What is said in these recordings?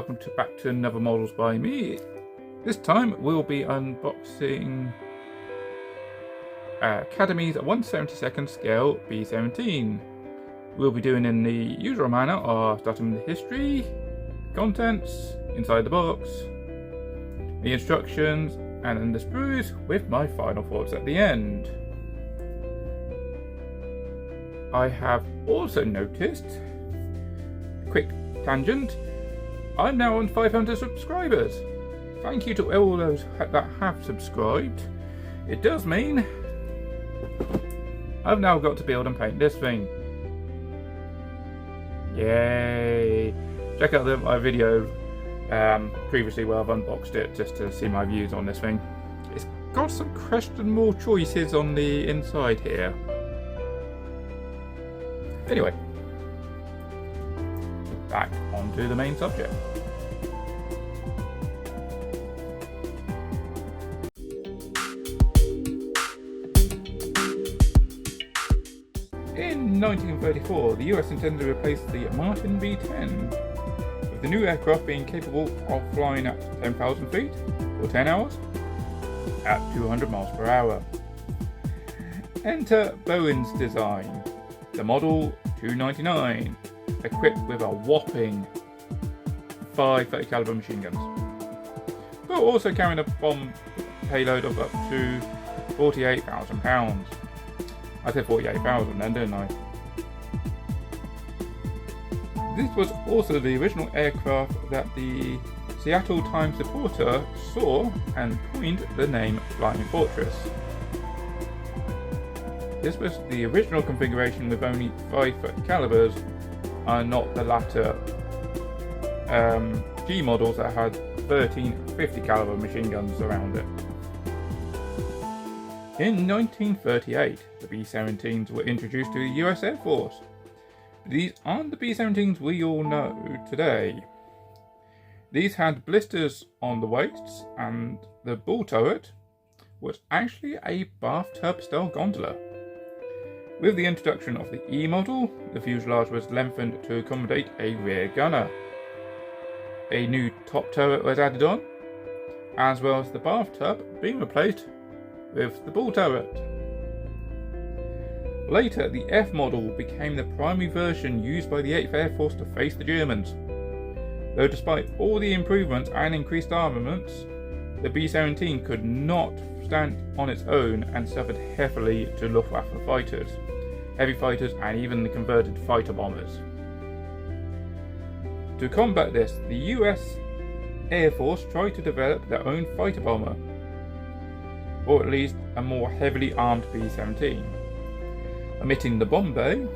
welcome back to another Models by me. This time we'll be unboxing Academy's 1/72nd scale B17. We'll be doing in the usual manner of starting with the history, contents, inside the box, the instructions, and then the sprues with my final thoughts at the end. I have also noticed, quick tangent, I'm now on 500 subscribers. Thank you to all those that have subscribed. It does mean I've now got to build and paint this thing. Yay! Check out my video previously where I've unboxed it just to see my views on this thing. It's got some questionable choices on the inside here. Anyway, back onto the main subject. In 1934, the US intended to replace the Martin B-10, with the new aircraft being capable of flying at 10,000 feet for 10 hours at 200 miles per hour. Enter Boeing's design, the Model 299, equipped with a whopping 5 30 caliber machine guns, but also carrying a bomb payload of up to 48,000 pounds. I said 48,000 then, didn't I? This was also the original aircraft that the Seattle Times reporter saw and coined the name Flying Fortress. This was the original configuration with only 5 foot calibers, and not the latter G models that had 13 50 caliber machine guns around it. In 1938, the B-17s were introduced to the US Air Force. These aren't the B-17s we all know today. These had blisters on the waists, and the bull turret was actually a bathtub style gondola. With the introduction of the E model, the fuselage was lengthened to accommodate a rear gunner. A new top turret was added on, as well as the bathtub being replaced with the bull turret. Later, the F model became the primary version used by the 8th Air Force to face the Germans. Though despite all the improvements and increased armaments, the B-17 could not stand on its own and suffered heavily to Luftwaffe fighters, heavy fighters, and even the converted fighter bombers. To combat this, the US Air Force tried to develop their own fighter bomber, or at least a more heavily armed B-17, omitting the bomb bay,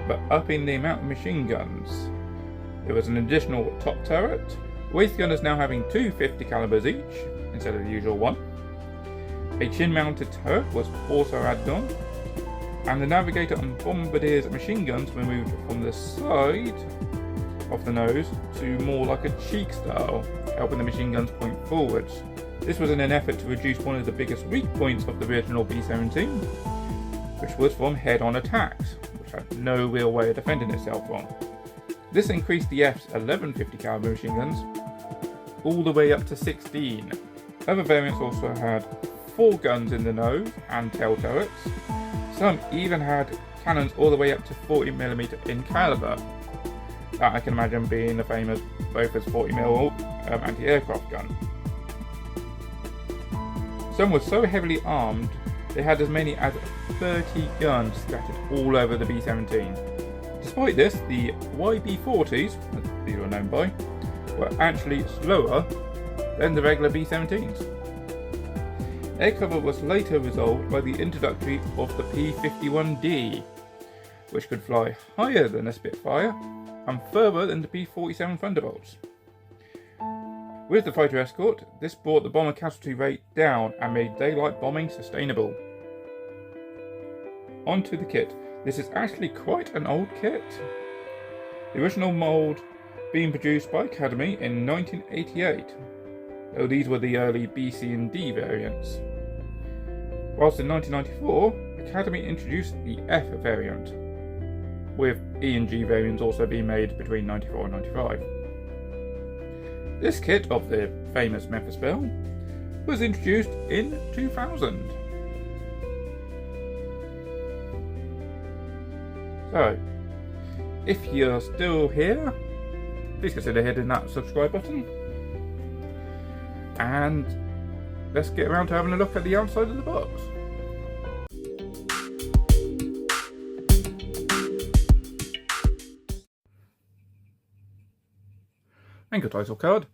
but upping the amount of machine guns. There was an additional top turret, waist gunners now having 2 50 calibers each, instead of the usual one. A chin-mounted turret was also added on, and the navigator and bombardier's machine guns were moved from the side of the nose to more like a cheek style, helping the machine guns point forwards. This was in an effort to reduce one of the biggest weak points of the original B-17, which was from head-on attacks, which had no real way of defending itself from. This increased the F's 11 50 caliber machine guns all the way up to 16. Other variants also had 4 guns in the nose and tail turrets. Some even had cannons all the way up to 40mm in caliber. That I can imagine being the famous Bofors 40mm anti-aircraft gun. Some were so heavily armed they had as many as 30 guns scattered all over the B-17. Despite this, the YB-40s, as these were known by, were actually slower than the regular B-17s. Air cover was later resolved by the introduction of the P-51D, which could fly higher than a Spitfire and further than the P-47 Thunderbolts. With the fighter escort, this brought the bomber casualty rate down and made daylight bombing sustainable. Onto the kit. This is actually quite an old kit. The original mould being produced by Academy in 1988, though these were the early B, C and D variants. Whilst in 1994, Academy introduced the F variant, with E and G variants also being made between 94 and 95. This kit of the famous Memphis Belle was introduced in 2000. So, if you're still here, please consider hitting that subscribe button. And let's get around to having a look at the outside of the box. And good title card.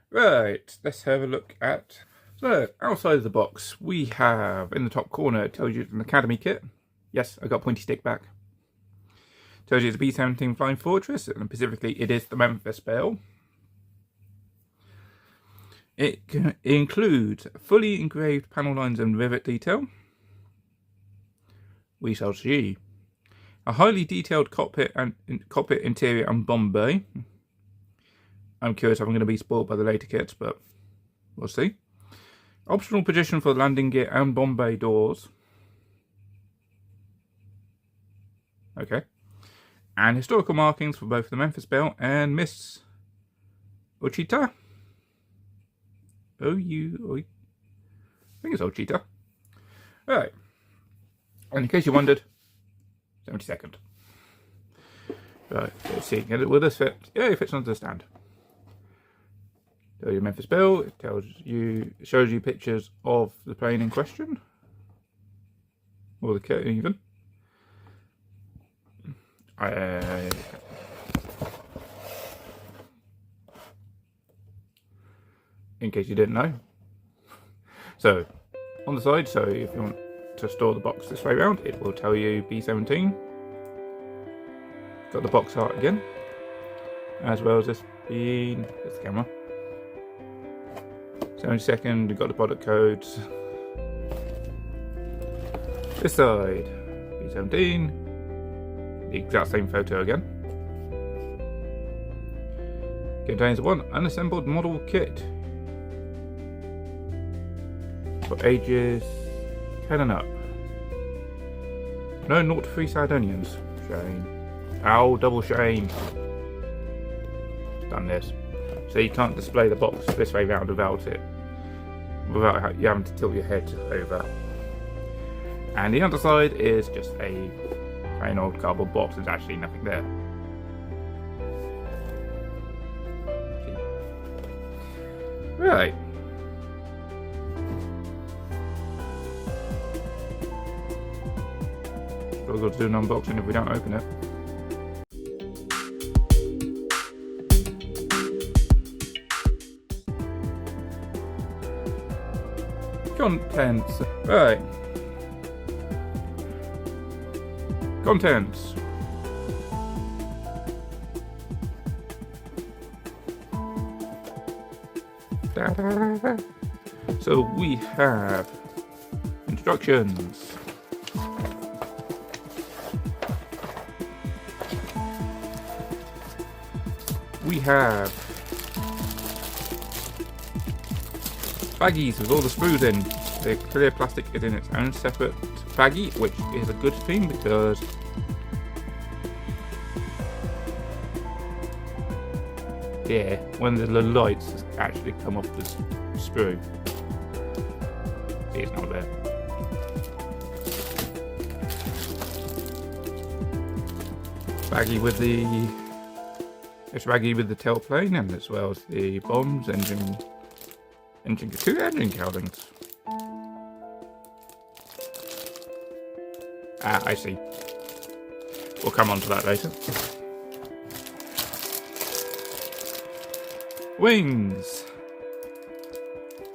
Right, let's have a look at... So, outside of the box, we have, in the top corner, it tells you it's an Academy kit. Yes, I got pointy stick back. Tells you it's a B17 Flying Fortress, and specifically it is the Memphis Belle. It includes fully engraved panel lines and rivet detail. We shall see. A highly detailed cockpit interior and bomb bay. I'm curious if I'm going to be spoiled by the later kits, but we'll see. Optional position for landing gear and bomb bay doors. Okay. And historical markings for both the Memphis Belle and Miss Ochita. I think it's Ochita. Alright. And in case you wondered, 72nd. Right, let's see. Will this fit? Yeah, it fits onto the stand. Tells you Memphis Belle. It shows you pictures of the plane in question, or the kit even. In case you didn't know. So, on the side, so if you want to store the box this way around, it will tell you B17. Got the box art again, as well as this being, there's the camera. 72nd, you've got the product codes. This side, B17, the exact same photo again. Contains one unassembled model kit for ages 10 and up. No 0 to 3 Sardonians. Shame. Ow, double shame. Done this. So you can't display the box this way round without you having to tilt your head over. And the underside is just a plain old cardboard box. There's actually nothing there. Right. We've got to do an unboxing if we don't open it. Contents. Right. Contents. So we have instructions. We have baggies with all the sprues in. The clear plastic is in its own separate baggie, which is a good thing because when the lights actually come off the sprue, it's not there. Baggie with the tailplane, and as well as the bombs, two engine cowlings. Ah, I see. We'll come on to that later. Wings.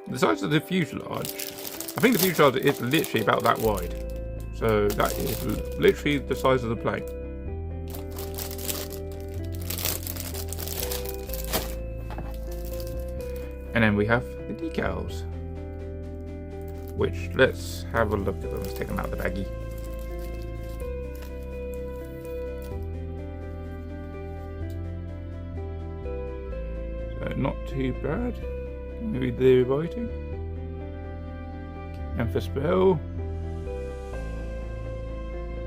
The size of the fuselage. I think the fuselage is literally about that wide. So that is literally the size of the plane. And then we have the decals, which let's have a look at them. Let's take them out of the baggie. So not too bad. Can you read the writing? Memphis Belle,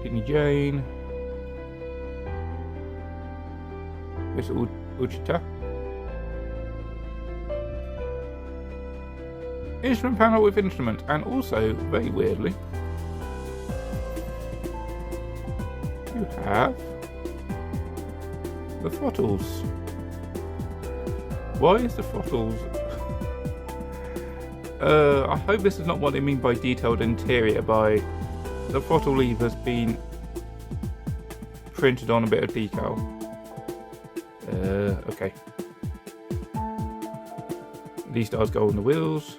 Kidney Jane, Miss Uchita. instrument panel with instrument, and also, very weirdly, you have the throttles. Why is the throttles? I hope this is not what they mean by detailed interior, by the throttle levers being printed on a bit of decal. Okay. These stars go on the wheels.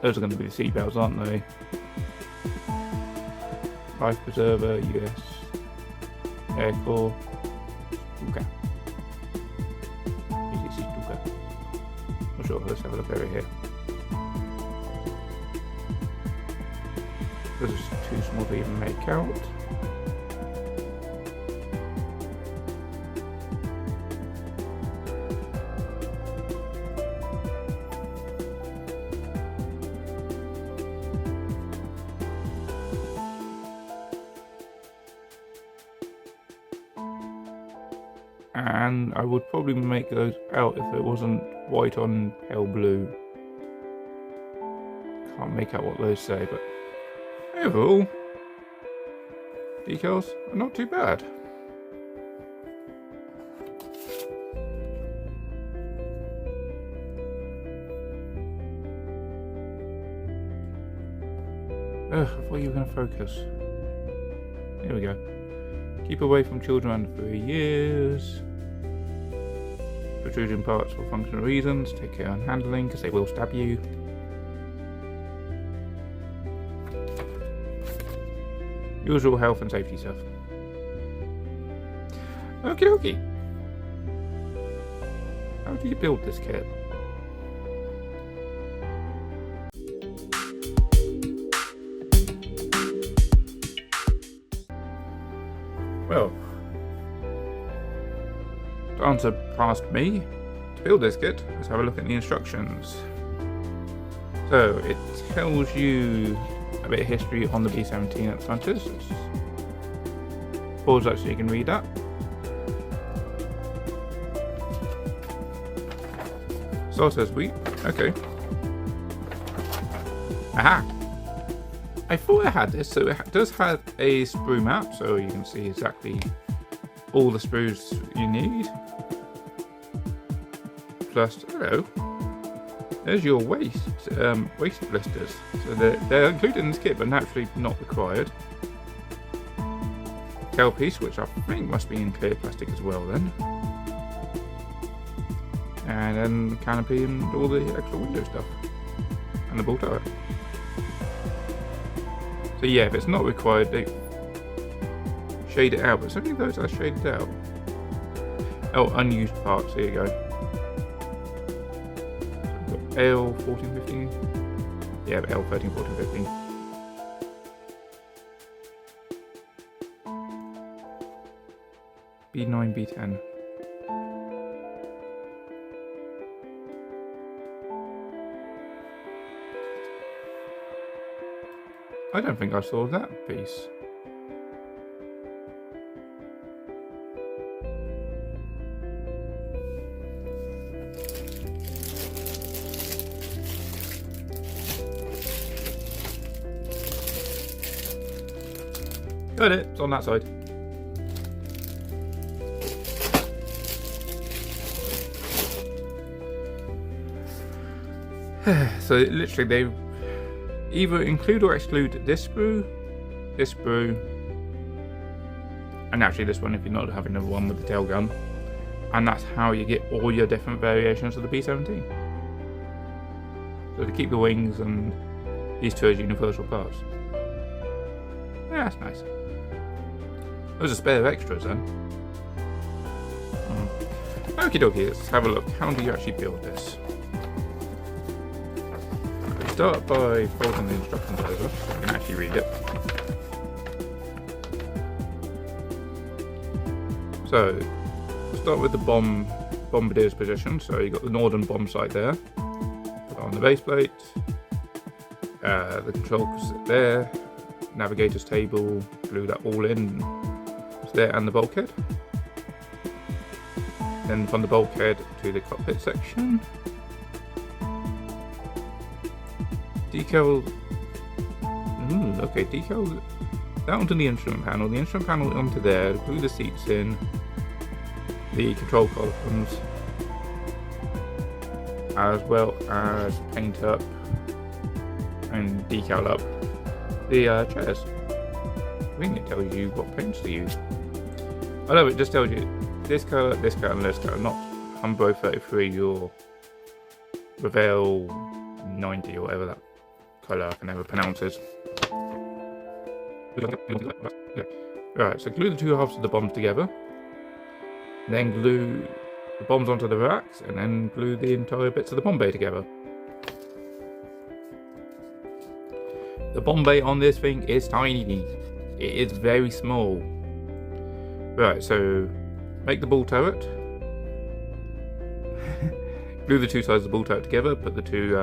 Those are going to be the seat belts, aren't they? Life preserver, US, air core, Stuka. Stuka. Not sure. Let's have a look over here. Those are too small to even make out. And I would probably make those out if it wasn't white on pale blue. Can't make out what those say, but overall, decals are not too bad. Ugh, I thought you were going to focus. Here we go. Keep away from children under 3 years. Protrusion parts for functional reasons. Take care on handling because they will stab you. Usual health and safety stuff. Okie dokie. How do you build this kit? Well, to answer past me, to build this kit, let's have a look at the instructions. So, it tells you a bit of history on the B17 at the front. Pause that so you can read that. So says we. Okay. Aha! I thought I had this, so it does have a sprue map, so you can see exactly all the sprues you need. Plus, hello, there's your waist blisters. So they're included in this kit, but naturally not required. Tail piece, which I think must be in clear plastic as well then. And then the canopy and all the extra window stuff. And the ball turret. So yeah, if it's not required, they shade it out, but some of those are shaded out. Oh, unused parts, here you go. So we've got L1415. Yeah, L13, 14, 15. B9, B10. I don't think I saw that piece. Got it, it's on that side. So literally they either include or exclude this sprue, and actually this one if you're not having the one with the tail gun. And that's how you get all your different variations of the B17. So to keep the wings and these two as universal parts. Yeah, that's nice. Those are spare extras then. Okie dokie, let's have a look. How do you actually build this? Start by folding the instructions over so you can actually read it. So, start with the bombardier's position. So you've got the northern bomb sight there. Put it on the base plate. The controls there. Navigator's table. Glue that all in. It's there, and the bulkhead. Then from the bulkhead to the cockpit section. decal. Okay, decal that onto the instrument panel. The instrument panel onto there. Glue the seats in. The control columns, as well as paint up and decal up the chairs. I think it tells you what paints to use. I know it just tells you this colour, and this colour, not Humbo 33 or Reveal 90 or whatever that colour I can never pronounce is. Right, so glue the two halves of the bombs together. Then glue the bombs onto the racks, and then glue the entire bits of the bomb bay together. The bomb bay on this thing is tiny. It is very small. Right, so make the ball turret. Glue the two sides of the ball turret together. Put the two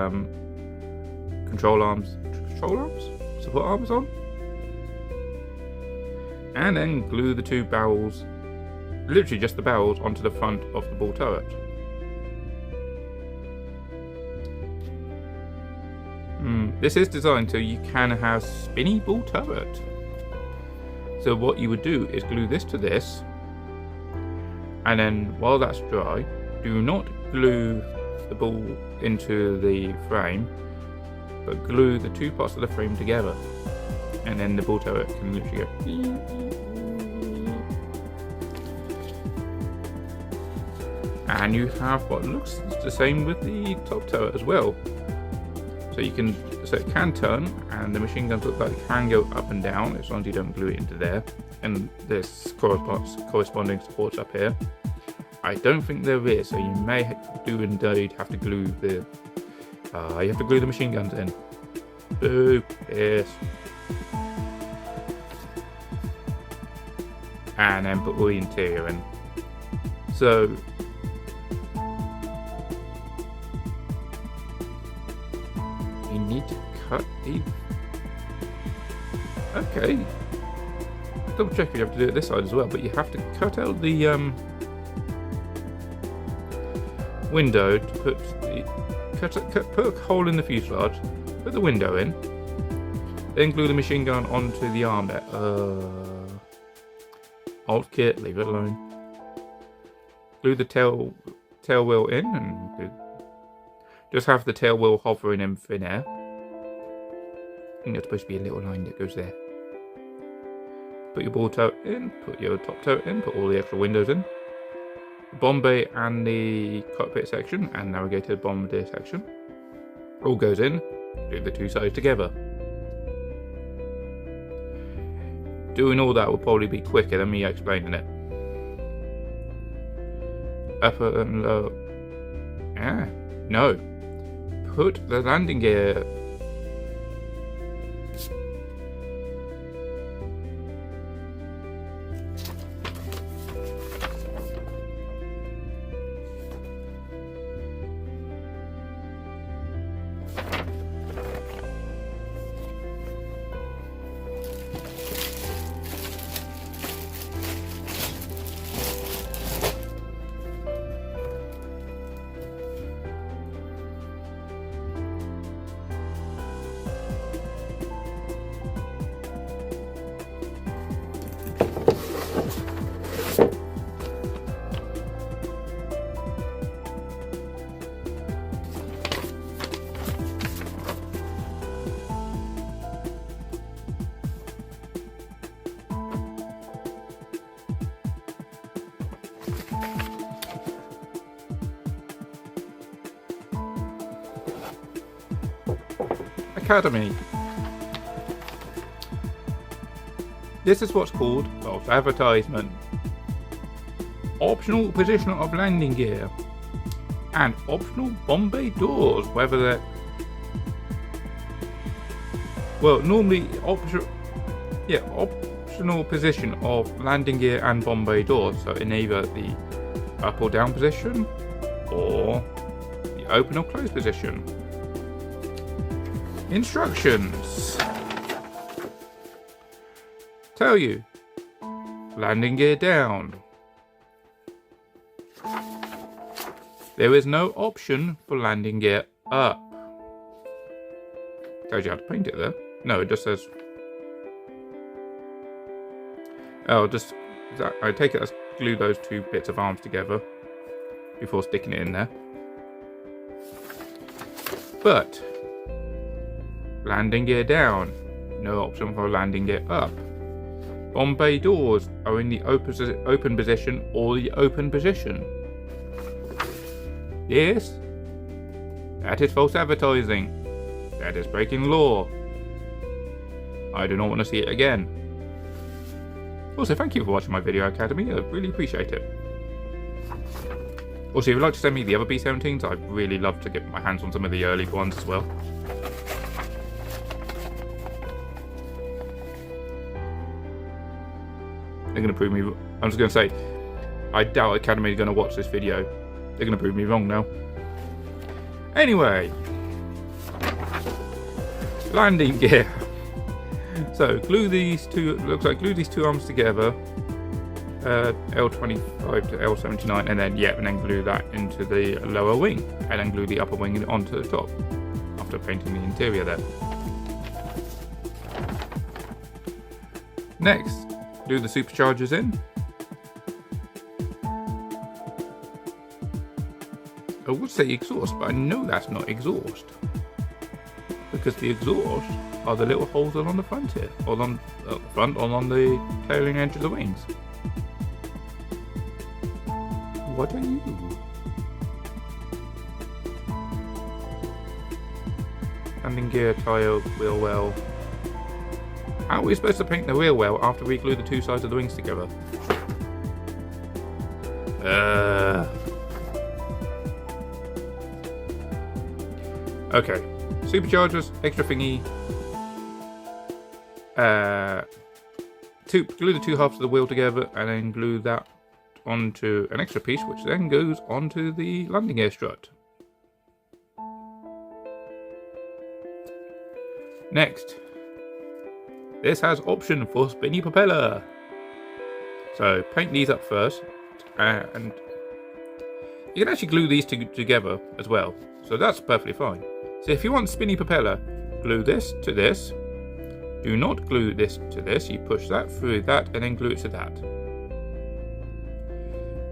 support arms on, and then glue the two barrels. Literally just the barrels onto the front of the ball turret. This is designed so you can have spinny ball turret. So what you would do is glue this to this, and then while that's dry, do not glue the ball into the frame, but glue the two parts of the frame together, and then the ball turret can literally go. And you have what looks the same with the top turret as well. So it can turn, and the machine guns look like they can go up and down as long as you don't glue it into there. And there's corresponding supports up here. I don't think there is, so you may do indeed have to glue the machine guns in. Boo, yes. And then put all the interior in. So you need to cut the... Okay. Double check if you have to do it this side as well, but you have to cut out the window to put put a hole in the fuselage, put the window in, then glue the machine gun onto the arm there. Alt kit, leave it alone. Glue the tail wheel in, and just have the tail wheel hovering in thin air. I think there's supposed to be a little line that goes there. Put your ball turret in, put your top turret in, put all the extra windows in. The bomb bay and the cockpit section and navigator bombardier section all goes in. Do the two sides together. Doing all that will probably be quicker than me explaining it. Upper and low. No. Put the landing gear. Academy. This is what's called false advertisement. Optional position of landing gear and optional bomb bay doors, whether they're normally optional position of landing gear and bomb bay doors, so in either the up or down position or the open or closed position. Instructions tell you landing gear down. There is no option for landing gear up. Tells you how to paint it there. No, it just says... Oh, just... I take it as glue those two bits of arms together before sticking it in there. But... landing gear down. No option for landing gear up. Bomb bay doors are in the open position or the open position. Yes? That is false advertising. That is breaking law. I do not want to see it again. Also, thank you for watching my video, Academy. I really appreciate it. Also, if you'd like to send me the other B17s, I'd really love to get my hands on some of the early ones as well. They're going to prove me... I'm just going to say, I doubt Academy are going to watch this video. They're going to prove me wrong now. Anyway. Landing gear. So, glue these two... Looks like glue these two arms together. L25 to L79. And then, yeah, and then glue that into the lower wing. And then glue the upper wing onto the top. After painting the interior there. Next. Do the superchargers in. I would say exhaust, but I know that's not exhaust. Because the exhaust are the little holes along the front here. Or on the front, or on the tailing edge of the wings. What are you? Landing gear, tyre, wheel well. How are we supposed to paint the wheel well after we glue the two sides of the wings together? Okay. Superchargers, extra thingy. Glue the two halves of the wheel together and then glue that onto an extra piece, which then goes onto the landing gear strut. Next. This has option for spinny propeller. So paint these up first, and you can actually glue these together as well. So that's perfectly fine. So if you want spinny propeller, glue this to this. Do not glue this to this. You push that through that and then glue it to that.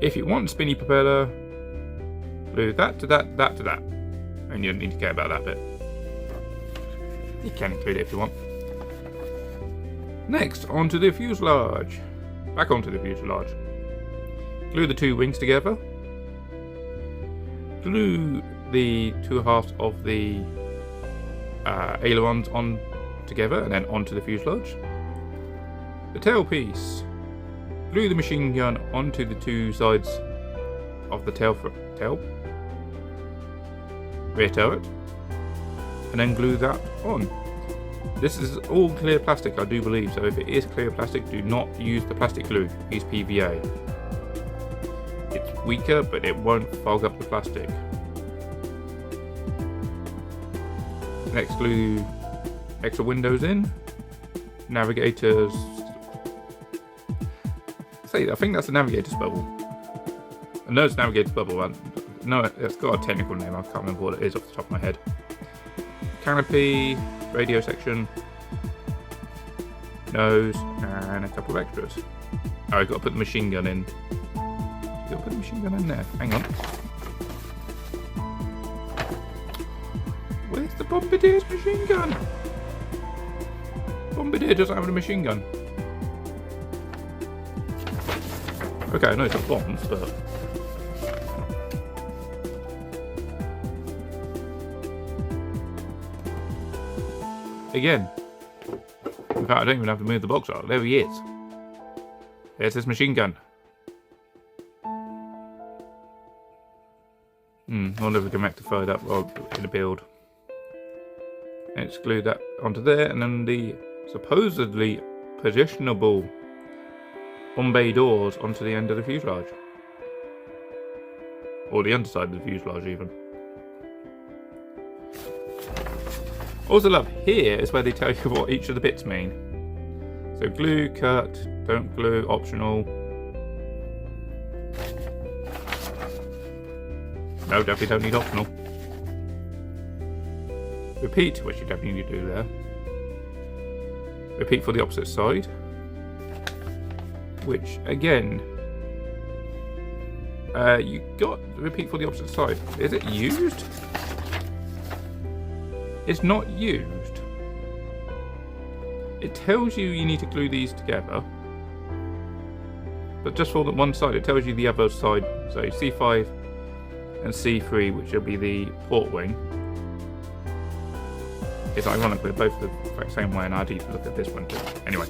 If you want spinny propeller, glue that to that, that to that. And you don't need to care about that bit. You can include it if you want. Next, onto the fuselage. Back onto the fuselage. Glue the two wings together. Glue the two halves of the ailerons on together and then onto the fuselage. The tailpiece. Glue the machine gun onto the two sides of the rear turret, and then glue that on. This is all clear plastic, I do believe, so if it is clear plastic, do not use the plastic glue, use PVA. It's weaker, but it won't fog up the plastic. Next, glue extra windows in. Navigators. I think that's a navigator's bubble. I know it's navigator's bubble, but no, it's got a technical name, I can't remember what it is off the top of my head. Canopy, radio section, nose, and a couple of extras. Oh, I've got to put the machine gun in. Got to put the machine gun in there. Hang on. Where's the Bombardier's machine gun? Bombardier doesn't have a machine gun. Okay, I know it's a bomb, but... Again. In fact, I don't even have to move the box out. There he is. There's his machine gun. I wonder if we can rectify that in a build. Let's glue that onto there, and then the supposedly positionable Bombay doors onto the end of the fuselage. Or the underside of the fuselage, even. Also love, here is where they tell you what each of the bits mean. So glue, cut, don't glue, optional. No, definitely don't need optional. Repeat, which you definitely need to do there. Repeat for the opposite side, which again, you got repeat for the opposite side. Is it used? It's not used. It tells you need to glue these together, but just for the one side. It tells you the other side, so C5 and C3, which will be the port wing. It's ironic they're both the same way, and I need to look at this one too. Anyway,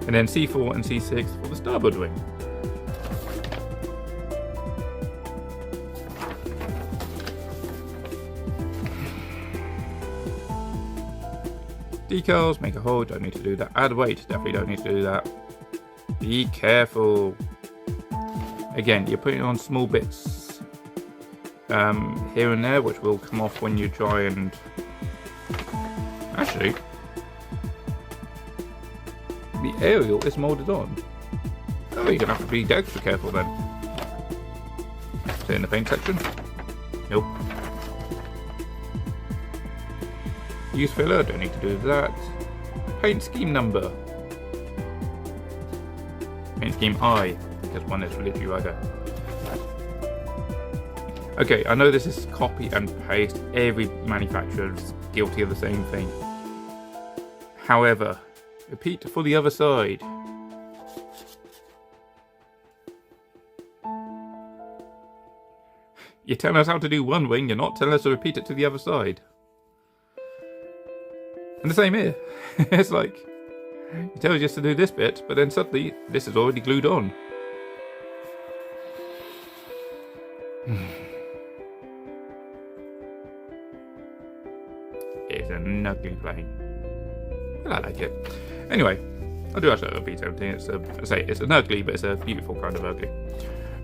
and then C4 and C6 for the starboard wing. Decals, make a hole, don't need to do that. Add weight, definitely don't need to do that. Be careful. Again, you're putting on small bits here and there, which will come off when you try and... Actually, the aerial is moulded on. Oh, you're going to have to be extra careful then. Is it in the paint section? Nope. Use filler, don't need to do that. Paint scheme number. Paint scheme I, because one is literally right there. Okay, I know this is copy and paste. Every manufacturer is guilty of the same thing. However, repeat for the other side. You're telling us how to do one wing, you're not telling us to repeat it to the other side. And the same here. It's like, it tells you just to do this bit, but then suddenly, this is already glued on. It's an ugly plane. But I like it. Anyway, I do actually like a B17. It's an ugly, but it's a beautiful kind of ugly.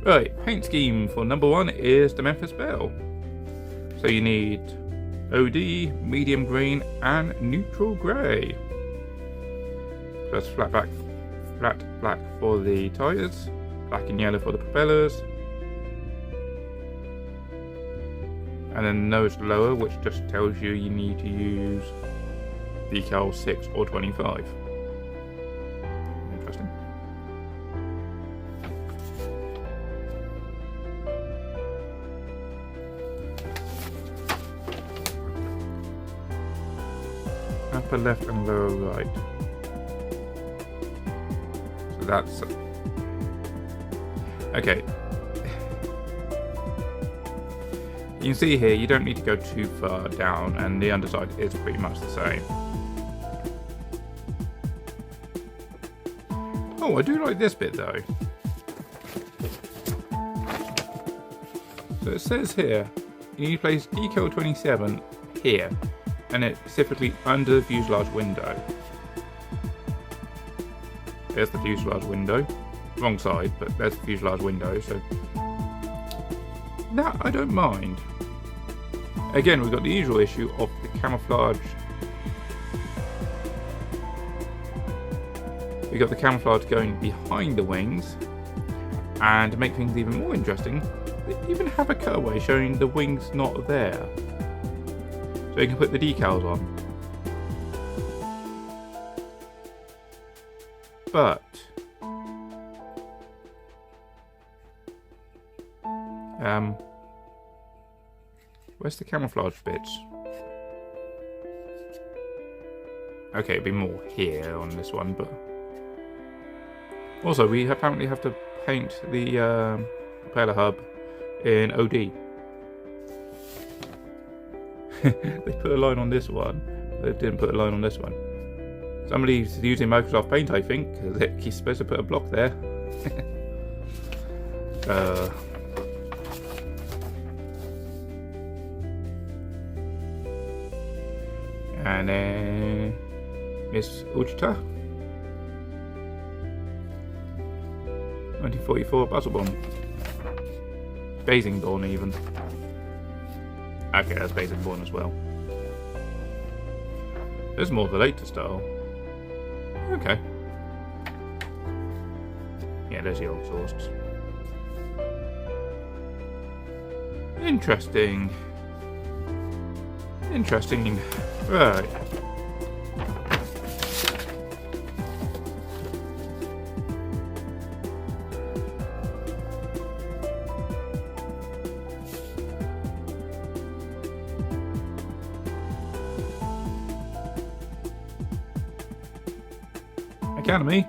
Right, paint scheme for number 1 is the Memphis Belle. So you need OD, medium green, and neutral grey. Plus flat black for the tyres, black and yellow for the propellers, and then nose lower, which just tells you need to use decal 6 or 25. Interesting. Upper left and lower right. So that's okay. You can see here you don't need to go too far down, and the underside is pretty much the same. Oh, I do like this bit though. So it says here you need to place decal 27 here, and it's specifically under the fuselage window. There's the fuselage window. Wrong side, but there's the fuselage window, so that I don't mind. Again, we've got the usual issue of the camouflage. We've got the camouflage going behind the wings, and to make things even more interesting, they even have a cutaway showing the wings not there. So you can put the decals on. But where's the camouflage bits? Okay, it'd be more here on this one, but also we apparently have to paint the propeller hub in OD. They put a line on this one, but they didn't put a line on this one. Somebody's using Microsoft Paint, I think, because he's supposed to put a block there. And then Miss Uchita, 1944 Baselborn, Basingborn even. Okay, that's Basingborn as well. There's more of the later style. Okay. Yeah, there's the old sources. Interesting. Interesting. Right. Academy.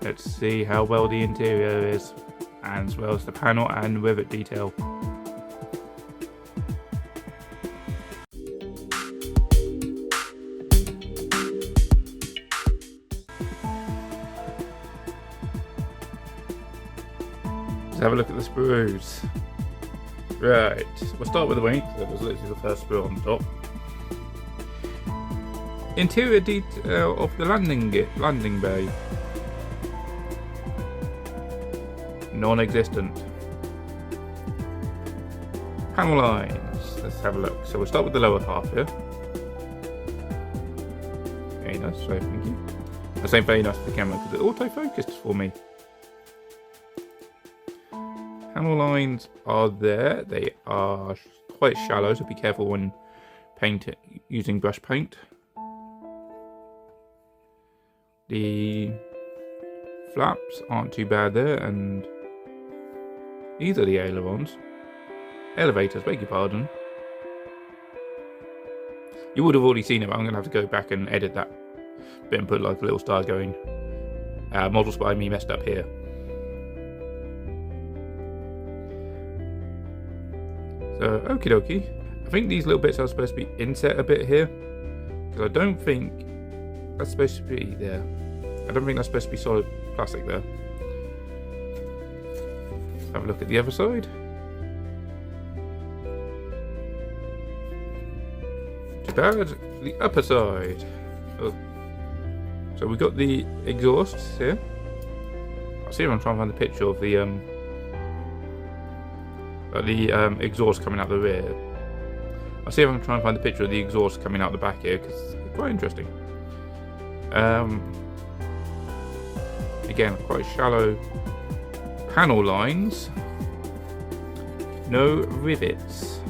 Let's see how well the interior is, and as well as the panel and rivet detail. Let's have a look at the sprues. Right, we'll start with the wing, because it was literally the first sprue on the top. Interior detail of the landing bay. Non-existent. Panel lines. Let's have a look. So we'll start with the lower half here. Very nice, so thank you. The same very nice for the camera because it auto-focused for me. Panel lines are there. They are quite shallow, so be careful when painting using brush paint. The flaps aren't too bad there, and these are the elevators, beg your pardon. You would have already seen it, but I'm going to have to go back and edit that bit and put like little stars going. Model Spy me messed up here. So, okie dokie. I think these little bits are supposed to be inset a bit here, because I don't think that's supposed to be there. I don't think that's supposed to be solid plastic there. Have a look at the other side. Too bad. The upper side. Oh. So we've got the exhausts here. I'll see if I'm trying to find the picture of the exhaust coming out the rear. I'll see if I can try and find the picture of the exhaust coming out the back here, because it's quite interesting. Again, quite shallow panel lines. No rivets.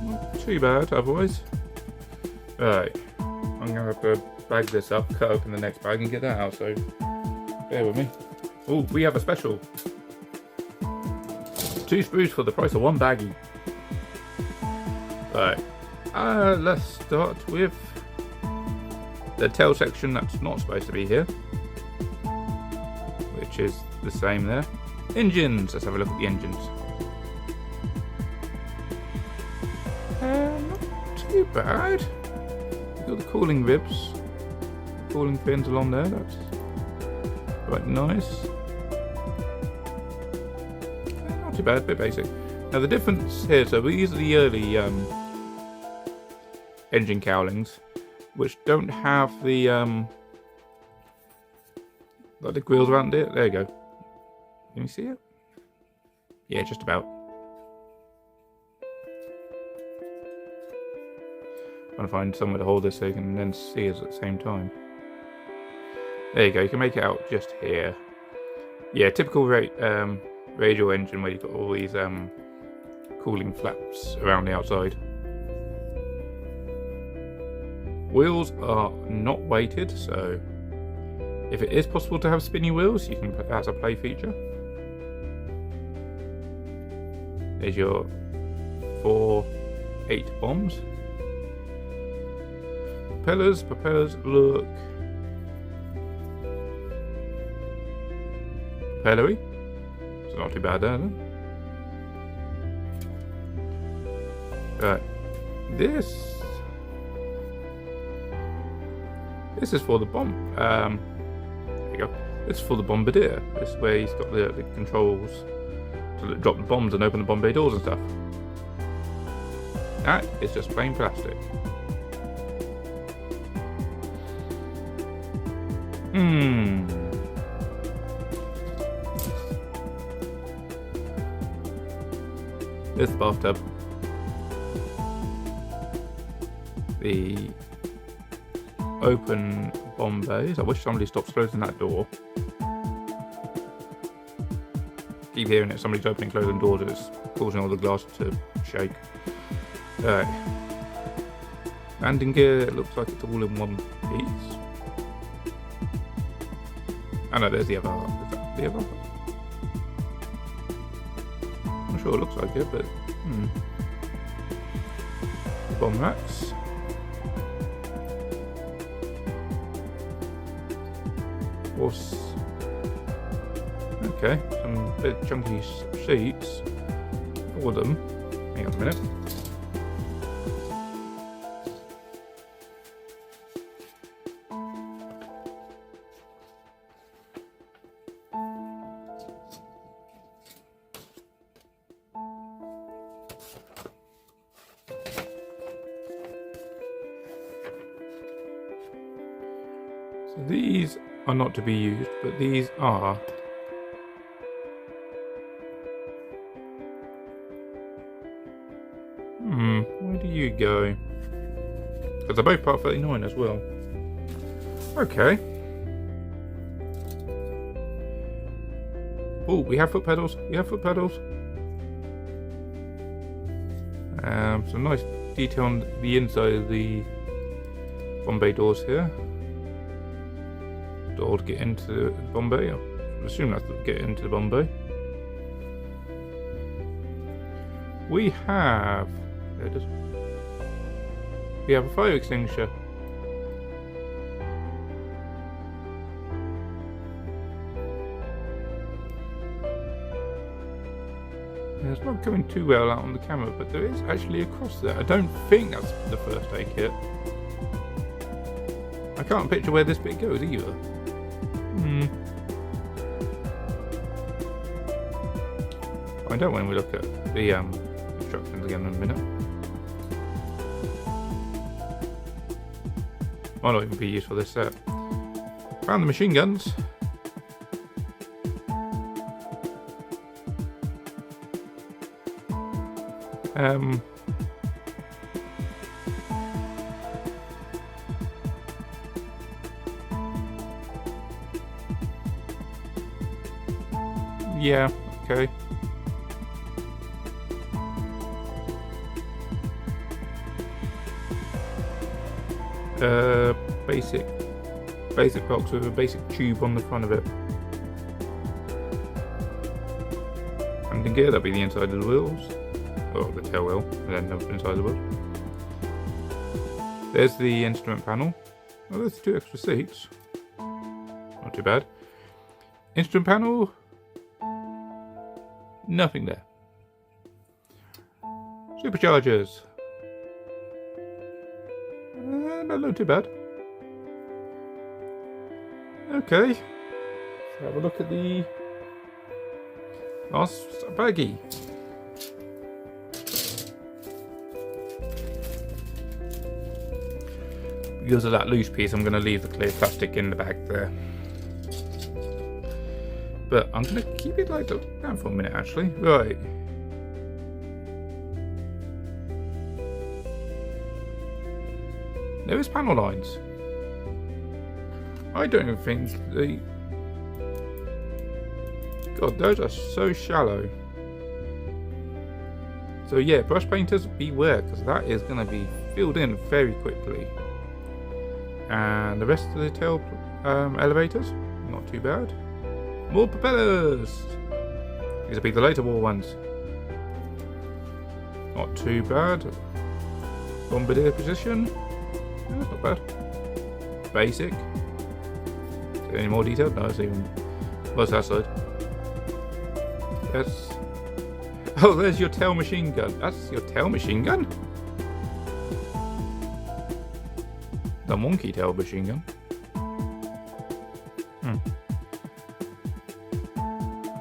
Not too bad otherwise. Right, I'm gonna have to bag this up, cut open the next bag and get that out, so bear with me. Oh, we have a special. 2 sprues for the price of 1 baggie. Right, let's start with the tail section that's not supposed to be here, which is the same there. Engines, let's have a look at the engines. Not too bad. We've got the cooling ribs, cooling fins along there, that's quite nice. Not too bad, a bit basic. Now the difference here, so these are the early engine cowlings, which don't have the like the grills around it. There you go. Can you see it? Yeah, just about. I'm trying to find somewhere to hold this so you can then see us at the same time. There you go. You can make it out just here. Yeah, typical radial engine where you've got all these cooling flaps around the outside. Wheels are not weighted, so if it is possible to have spinny wheels, you can put that as a play feature. There's your 4 8 bombs. Propellers look propellery, so not too bad there then. Right, this is for the bomb. There you go. This is for the bombardier. This is where he's got the controls to drop the bombs and open the bomb bay doors and stuff. That is just plain plastic. This bathtub. The open bomb bays. I wish somebody stopped closing that door. Keep hearing it. Somebody's opening, closing doors. It's causing all the glass to shake. Alright. Landing gear. It looks like it's all in one piece. Oh no, there's the other half. Is that the other half? I'm not sure it looks like it, but bomb racks. Force. Okay, some big chunky sheets for them. Hang on a minute. So these are not to be used, but these are. Where do you go? Because they're both part 39 as well. Okay. Oh, we have foot pedals. We have foot pedals. Some nice detail on the inside of the bomb bay doors here. Door to get into the bomb bay. I assume that's to get into the bomb bay. We have. There it is. We have a fire extinguisher. It's not coming too well out on the camera, but there is actually a cross there. I don't think that's the first aid kit. I can't picture where this bit goes either. Find out when we look at the instructions again in a minute. Might not even be used for this set. Found the machine guns. Yeah, okay. Basic box with a basic tube on the front of it. Landing gear, that'll be the inside of the wheels. Or the tail wheel, and then the inside of the wheels. There's the instrument panel. Oh, there's 2 extra seats. Not too bad. Instrument panel. Nothing there. Superchargers. Not too bad. Okay. Let's have a look at the last baggie. Because of that loose piece, I'm going to leave the clear plastic in the bag there. But I'm going to keep it like that for a minute, actually. Right. There is panel lines. I don't even think the... God, those are so shallow. So yeah, brush painters, beware, because that is going to be filled in very quickly. And the rest of the tail elevators, not too bad. More propellers. These will be the later war ones. Not too bad. Bombardier position. That's not bad. Basic. Is there any more detail? No, it's even. What's that side? Yes. Oh, there's your tail machine gun. That's your tail machine gun? The monkey tail machine gun.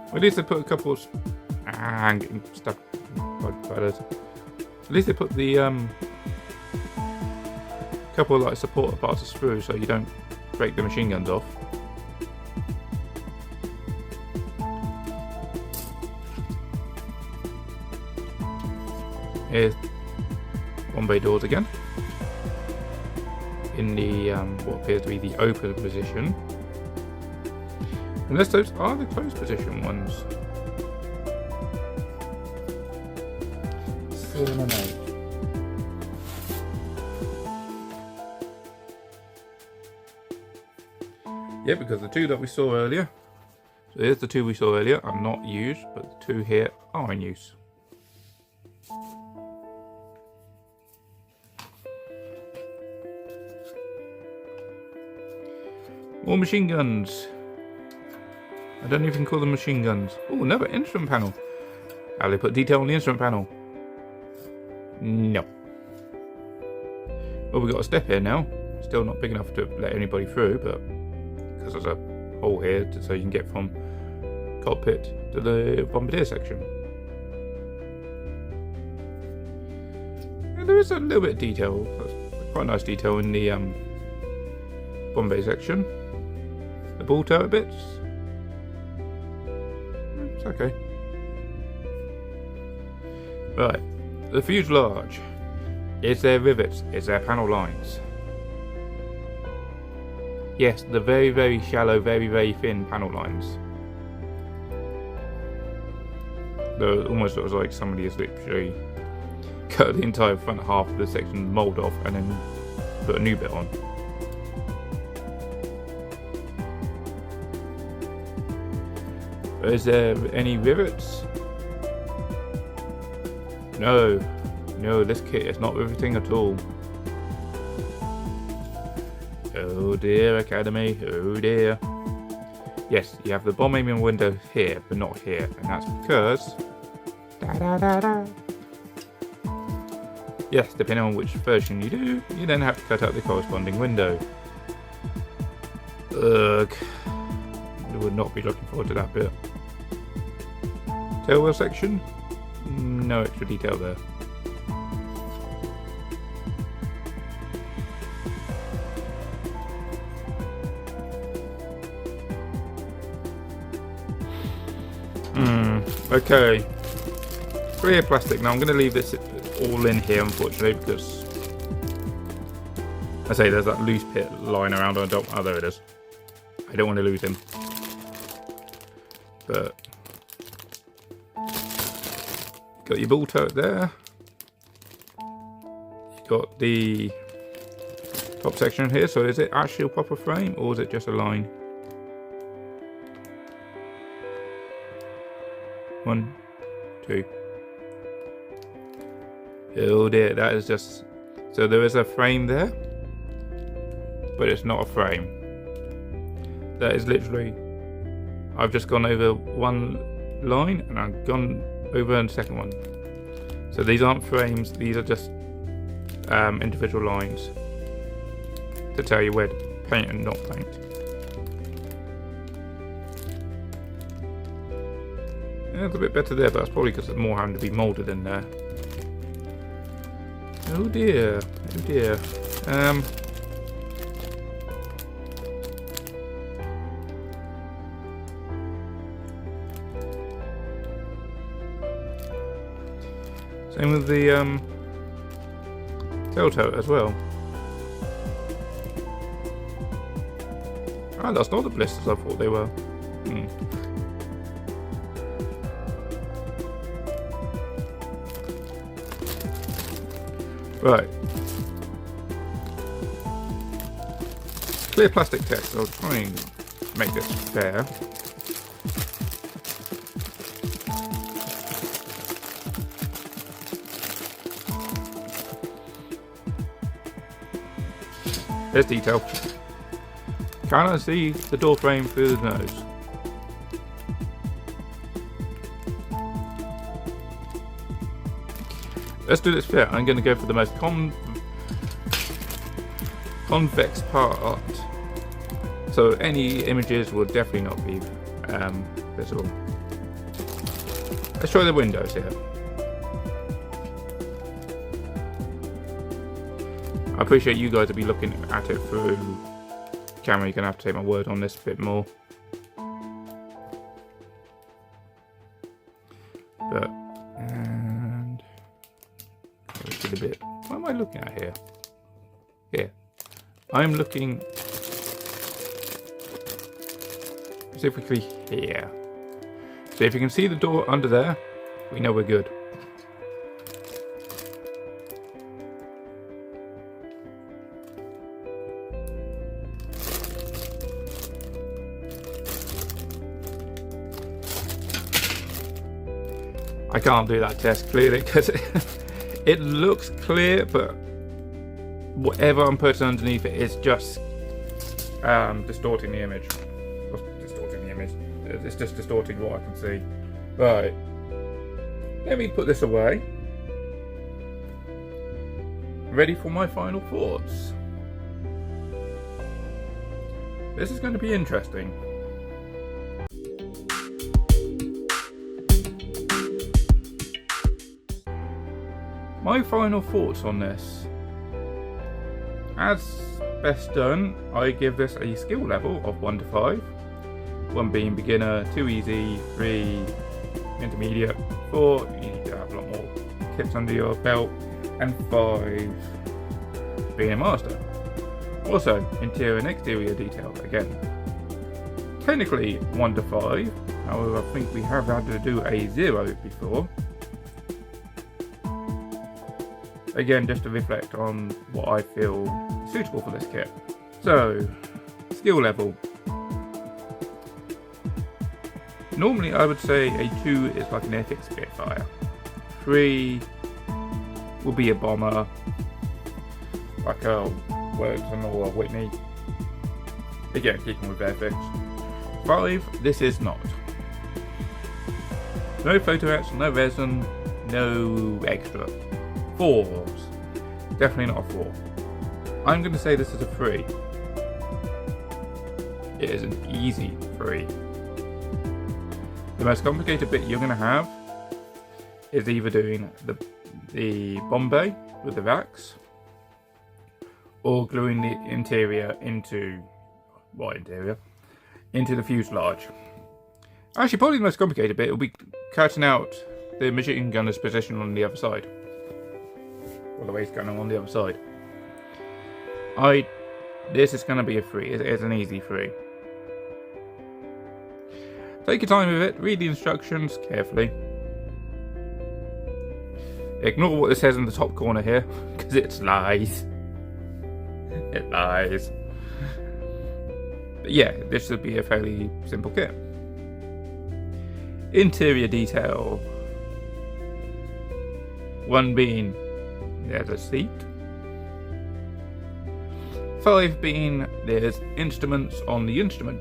Well, at least they put a couple of... I'm getting stuck by feathers. At least they put the couple of like supporter parts of Sprues so you don't break the machine guns off. Here's bomb bay doors again. in the what appears to be the open position. Unless those are the closed position ones. 7 and 8. Yeah, because the two that we saw earlier, so here's the two we saw earlier, are not used, but the two here are in use. More machine guns. I don't even call them machine guns. Oh, another instrument panel. How do they put detail on the instrument panel? No. Well, we've got a step here now. Still not big enough to let anybody through, but because there's a hole here so you can get from cockpit to the bombardier section. And there is a little bit of detail, quite nice detail in the bombardier section. The ball turret bits. It's okay. Right, the fuselage. Is there rivets? Is there panel lines? Yes, the very, very shallow, very, very thin panel lines. Though it almost looks like somebody has literally cut the entire front half of the section mould off and then put a new bit on. Is there any rivets? No. No, this kit is not riveting at all. Oh dear, Academy. Oh dear. Yes, you have the bomb aiming window here, but not here. And that's because... Yes, depending on which version you do, you then have to cut out the corresponding window. Ugh. I would not be looking forward to that bit. Tailwheel section? No extra detail there. Okay. Clear plastic. Now I'm going to leave this all in here, unfortunately, because I say there's that loose pit lying around. Oh, there it is. I don't want to lose him. But got your ball turret there. You got the top section here. So is it actually a proper frame or is it just a line? 1, 2. Oh dear, that is just... So there is a frame there, but it's not a frame. That is literally... I've just gone over one line and I've gone over a second one. So these aren't frames, these are just individual lines to tell you where to paint and not paint. Yeah, it's a bit better there, but that's probably because there's more having to be moulded in there. Oh dear, oh dear. Same with the tail turret as well. Ah, that's not the blisters I thought they were. Right. Clear plastic text. I'll try and make this fair. There's detail. Can I see the door frame through the nose? Let's do this fair. I'm going to go for the most convex part. So any images will definitely not be visible. Let's try the windows here. I appreciate you guys will be looking at it through camera. You're going to have to take my word on this a bit more. But, and a bit. What am I looking at here? Here. I'm looking specifically here. So if you can see the door under there, we know we're good. I can't do that test clearly because it looks clear, but whatever I'm putting underneath it is just distorting the image. It's just distorting what I can see. Right. Let me put this away. Ready for my final thoughts. This is going to be interesting. My final thoughts on this. As best done, I give this a skill level of 1 to 5. 1 being beginner, 2 easy, 3 intermediate, 4 you need to have a lot more kits under your belt, and 5 being a master. Also, interior and exterior detail again. Technically 1 to 5, however I think we have had to do a 0 before. Again, just to reflect on what I feel is suitable for this kit. So, skill level. Normally I would say a 2 is like an epic Spitfire. 3 will be a bomber, like a Wellington or a Whitney. Again, keeping with airfix. 5, this is not. No photo etch, no resin, no extra. 4s, definitely not a 4. I'm going to say this is a 3. It is an easy 3. The most complicated bit you're going to have is either doing the Bombay with the racks or gluing the interior into the fuselage. Actually, probably the most complicated bit will be cutting out the machine gunner's position on the other side. Or the waist gunner on the other side. This is going to be a 3. It's an easy 3. Take your time with it, read the instructions carefully. Ignore what it says in the top corner here, because it lies. It lies. But yeah, this should be a fairly simple kit. Interior detail. 1 being there's a seat. 5 being there's instruments on the instrument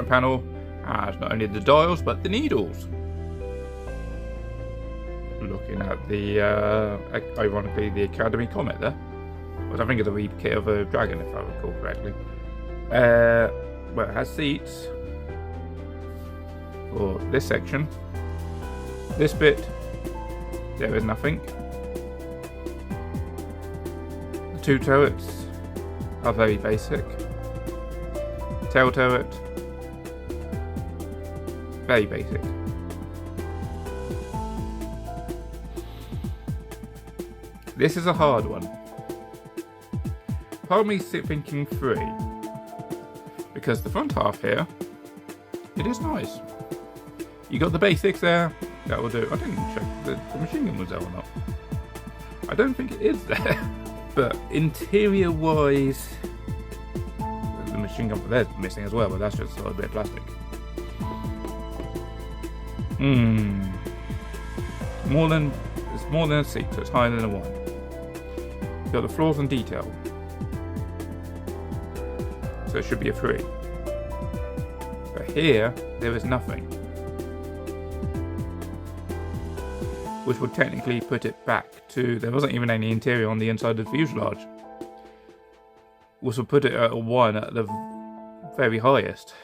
panel. Has not only the dials but the needles. Looking at the ironically the Academy Comet there, which I think is a rekit of a dragon if I recall correctly. Well, it has seats for this section. This bit there is nothing. The 2 turrets are very basic. Tail turret, very basic. This is a hard one. Part of me thinking 3, because the front half here, it is nice. You got the basics there, that will do. I didn't check the machine gun was there or not. I don't think it is there. But interior wise, the machine gun there's missing as well, but that's just a little bit of plastic. It's more than a 6, so it's higher than a 1. You've got the flaws and detail, so it should be a 3. But here, there is nothing, which would technically put it back to, there wasn't even any interior on the inside of the fuselage, which would put it at a 1 at the very highest.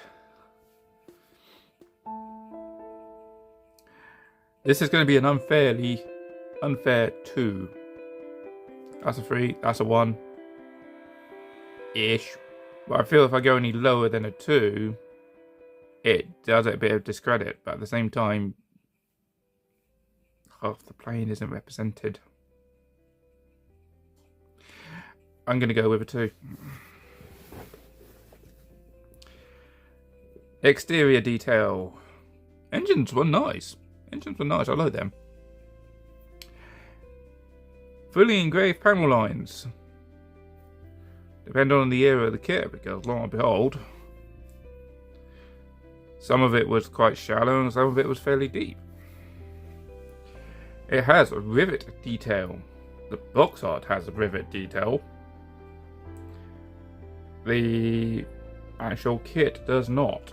This is going to be an unfair 2. That's a 3, that's a 1-ish. But I feel if I go any lower than a 2, it does it a bit of discredit. But at the same time, half the plane isn't represented. I'm going to go with a 2. Exterior detail. Engines were nice. I like them. Fully engraved panel lines. Depending on the era of the kit, because lo and behold, some of it was quite shallow and some of it was fairly deep. It has a rivet detail. The box art has a rivet detail. The actual kit does not.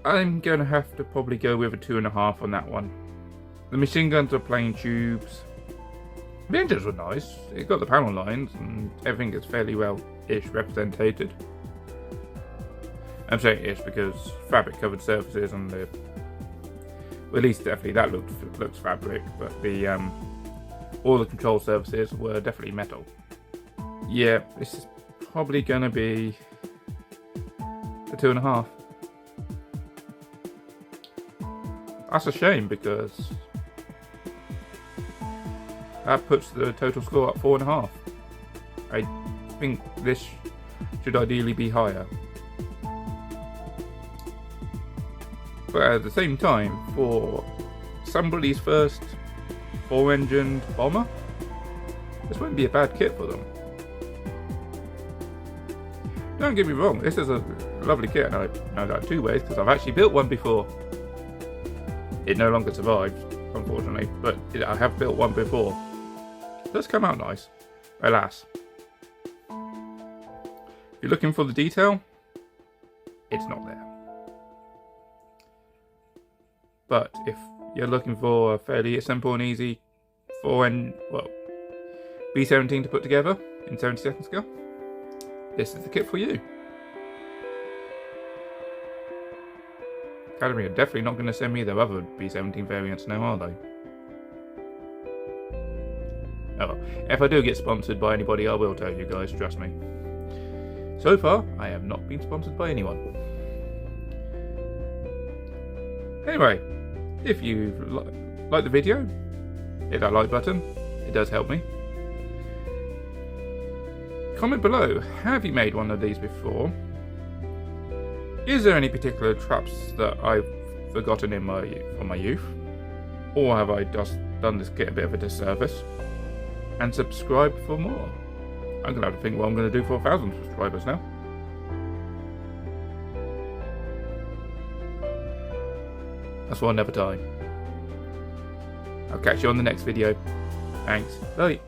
I'm going to have to probably go with a 2.5 on that one. The machine guns are plain tubes. The engines were nice. It got the panel lines and everything is fairly well-ish represented. I'm saying ish because fabric covered surfaces and the, well, at least definitely that looks fabric, but the all the control surfaces were definitely metal. Yeah, this is probably gonna be a 2.5. That's a shame because that puts the total score at 4.5. I think this should ideally be higher. But at the same time, for somebody's first 4-engined bomber, this wouldn't be a bad kit for them. Don't get me wrong, this is a lovely kit, and I know that 2 ways because I've actually built one before. It no longer survived, unfortunately, but I have built one before. It does come out nice, alas. If you're looking for the detail, it's not there. But if you're looking for a fairly simple and easy B17 to put together in 70-second scale, this is the kit for you. Academy are definitely not going to send me their other B17 variants now, are they? Oh well, if I do get sponsored by anybody, I will tell you guys, trust me. So far, I have not been sponsored by anyone. Anyway, if you like the video, hit that like button, it does help me. Comment below, have you made one of these before? Is there any particular traps that I've forgotten from my youth? Or have I just done this kit a bit of a disservice? And subscribe for more. I'm going to have to think what I'm going to do for 1,000 subscribers now. That's for another time. I'll catch you on the next video. Thanks. Bye.